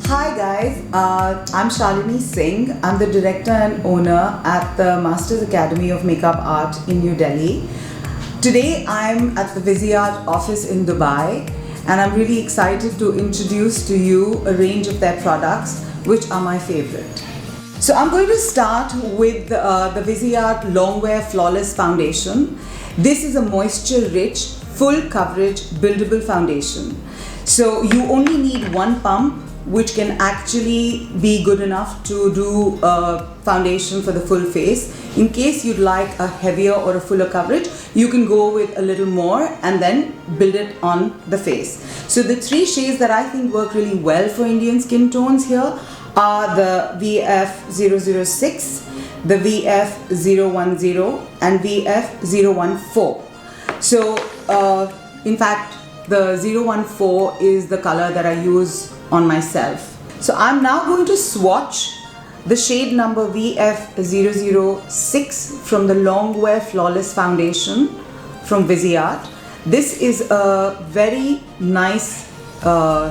Hi guys, I'm Shalini Singh. I'm the director and owner at the Masters Academy of Makeup Art in New Delhi. Today I'm at the Viseart office in Dubai and I'm really excited to introduce to you a range of their products which are my favorite. So I'm going to start with the Viseart Longwear Flawless Foundation. This is a moisture rich, full coverage, buildable foundation. So you only need one pump which can actually be good enough to do a foundation for the full face. In case you'd like a heavier or a fuller coverage, you can go with a little more and then build it on the face. So the three shades that I think work really well for Indian skin tones here are the VF006, the VF010 and VF014. So in fact, the 014 is the color that I use on myself. So I'm now going to swatch the shade number VF006 from the Longwear Flawless Foundation from Viseart. This is a very nice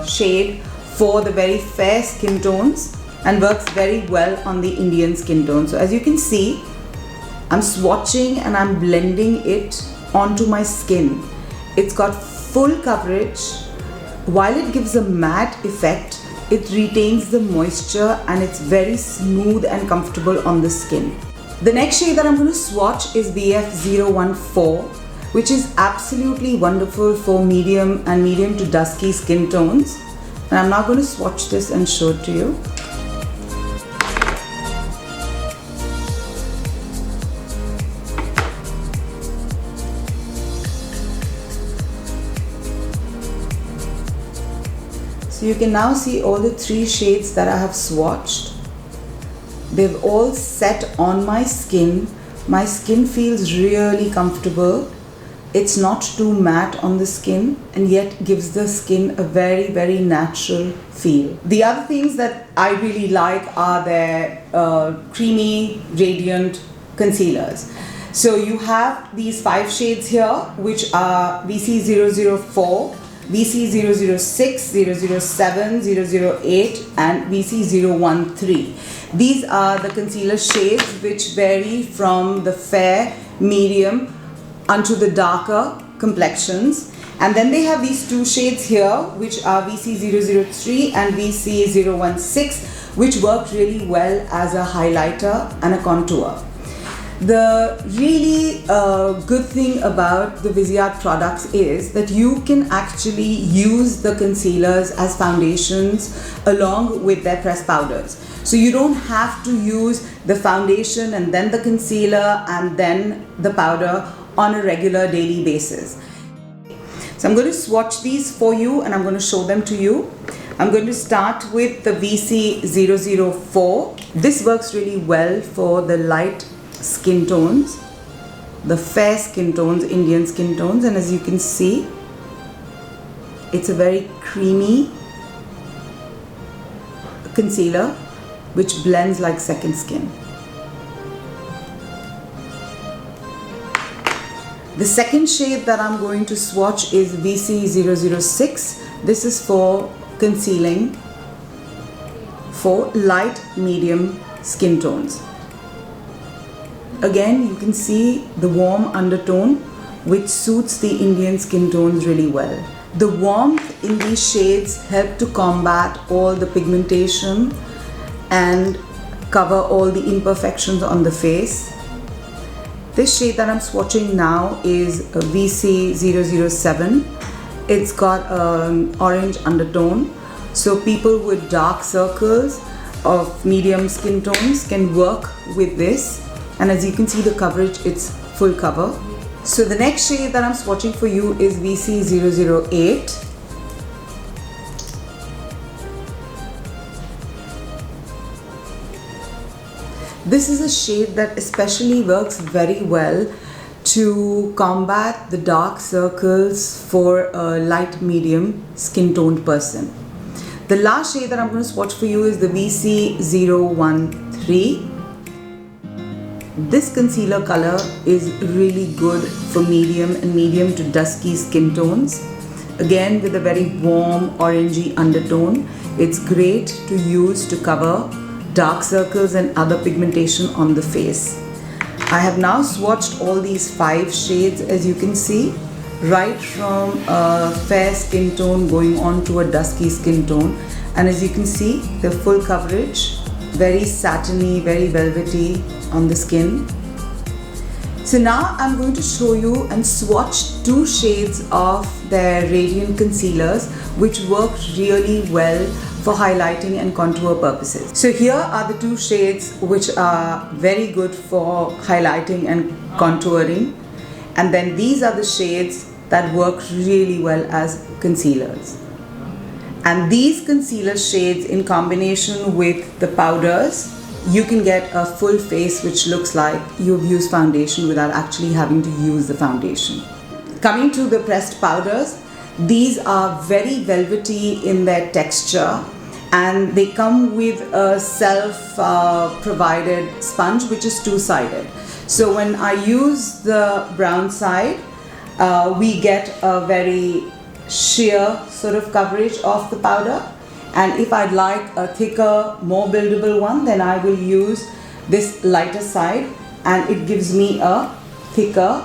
shade for the very fair skin tones and works very well on the Indian skin tone. So as you can see, I'm swatching and I'm blending it onto my skin. It's got full coverage. While it gives a matte effect, it retains the moisture and it's very smooth and comfortable on the skin. The next shade that I'm going to swatch is VF014, which is absolutely wonderful for medium and medium to dusky skin tones. And I'm now going to swatch this and show it to you. So you can now see all the three shades that I have swatched. They've all set on my skin. My skin feels really comfortable. It's not too matte on the skin and yet gives the skin a very, very natural feel. The other things that I really like are their creamy, radiant concealers. So you have these 5 shades here, which are VC004, VC006, 007, 008 and VC013. These are the concealer shades which vary from the fair, medium unto the darker complexions. And then they have these 2 shades here which are VC003 and VC016, which work really well as a highlighter and a contour. The really good thing about the Viseart products is that you can actually use the concealers as foundations along with their pressed powders. So you don't have to use the foundation and then the concealer and then the powder on a regular daily basis. So I'm going to swatch these for you and I'm going to show them to you. I'm going to start with the VC004. This works really well for the light skin tones, the fair skin tones, Indian skin tones, and as you can see, it's a very creamy concealer which blends like second skin. The second shade that I'm going to swatch is VC006. This is for concealing for light medium skin tones. Again, you can see the warm undertone which suits the Indian skin tones really well. The warmth in these shades help to combat all the pigmentation and cover all the imperfections on the face. This shade that I'm swatching now is VC007. It's got an orange undertone, so people with dark circles of medium skin tones can work with this. And as you can see the coverage, it's full cover. So the next shade that I'm swatching for you is VC008. This is a shade that especially works very well to combat the dark circles for a light medium skin toned person. The last shade that I'm going to swatch for you is the VC013. This concealer color is really good for medium and medium to dusky skin tones. Again, with a very warm orangey undertone. It's great to use to cover dark circles and other pigmentation on the face. I have now swatched all these 5 shades, as you can see, right from a fair skin tone going on to a dusky skin tone. And as you can see, the full coverage, very satiny, very velvety on the skin. So now I'm going to show you and swatch 2 shades of their Radiant Concealers, which work really well for highlighting and contour purposes. So here are the 2 shades which are very good for highlighting and contouring. And then these are the shades that work really well as concealers. And these concealer shades in combination with the powders, you can get a full face which looks like you've used foundation without actually having to use the foundation. Coming to the pressed powders, these are very velvety in their texture, and they come with a self-provided sponge which is 2-sided. So when I use the brown side, we get a very sheer sort of coverage of the powder. And if I'd like a thicker, more buildable one, then I will use this lighter side, and it gives me a thicker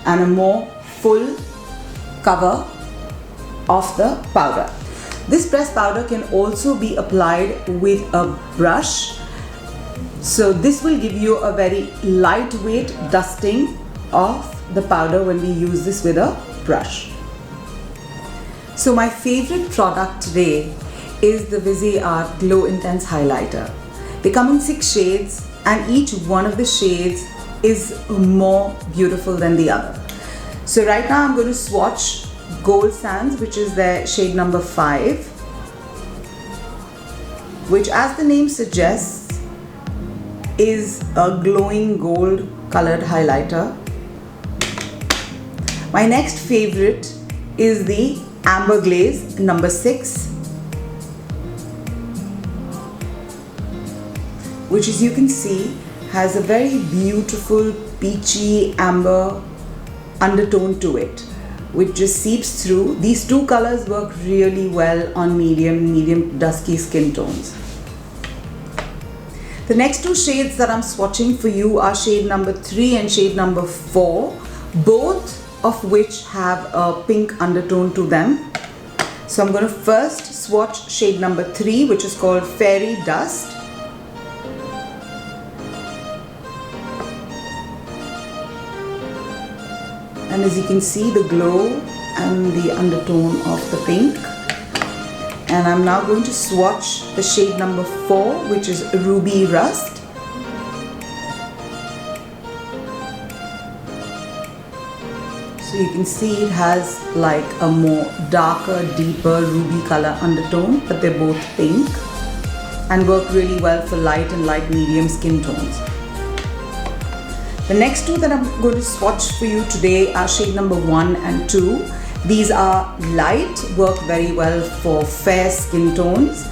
and a more full cover of the powder. This pressed powder can also be applied with a brush. So this will give you a very lightweight dusting of the powder when we use this with a brush. So my favorite product today is the Viseart Glow Intense Highlighter. They come in 6 shades, and each one of the shades is more beautiful than the other. So right now I'm going to swatch Gold Sands, which is their shade number 5, which, as the name suggests, is a glowing gold colored highlighter. My next favorite is the Amber Glaze number 6, which, as you can see, has a very beautiful peachy amber undertone to it, which just seeps through. These 2 colors work really well on medium dusky skin tones. The next 2 shades that I'm swatching for you are shade number 3 and shade number 4, both of which have a pink undertone to them. So I'm going to first swatch shade number 3, which is called Fairy Dust. And as you can see, the glow and the undertone of the pink. And I'm now going to swatch the shade number 4, which is Ruby Rust. So you can see it has like a more darker, deeper ruby color undertone, but they're both pink and work really well for light and light medium skin tones. The next 2 that I'm going to swatch for you today are shade number 1 and 2. These are light, work very well for fair skin tones,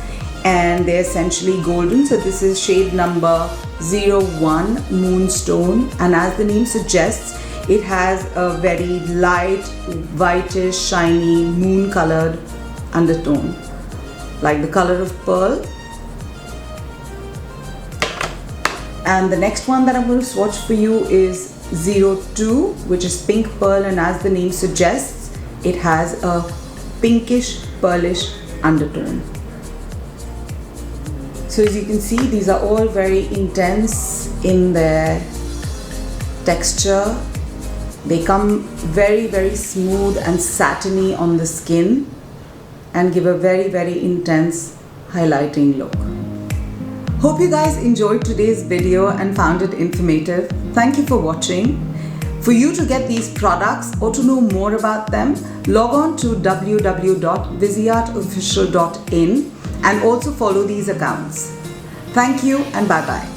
and they're essentially golden. So this is shade number 01, Moonstone, and as the name suggests, it has a very light, whitish, shiny, moon colored undertone, like the color of pearl. And the next one that I'm going to swatch for you is 02, which is Pink Pearl, and as the name suggests, it has a pinkish, pearlish undertone. So as you can see, these are all very intense in their texture. They come very smooth and satiny on the skin and give a very intense highlighting look. Hope you guys enjoyed today's video and found it informative. Thank you for watching. For you to get these products or to know more about them, log on to www.viseartofficial.in and also follow these accounts. Thank you and bye-bye.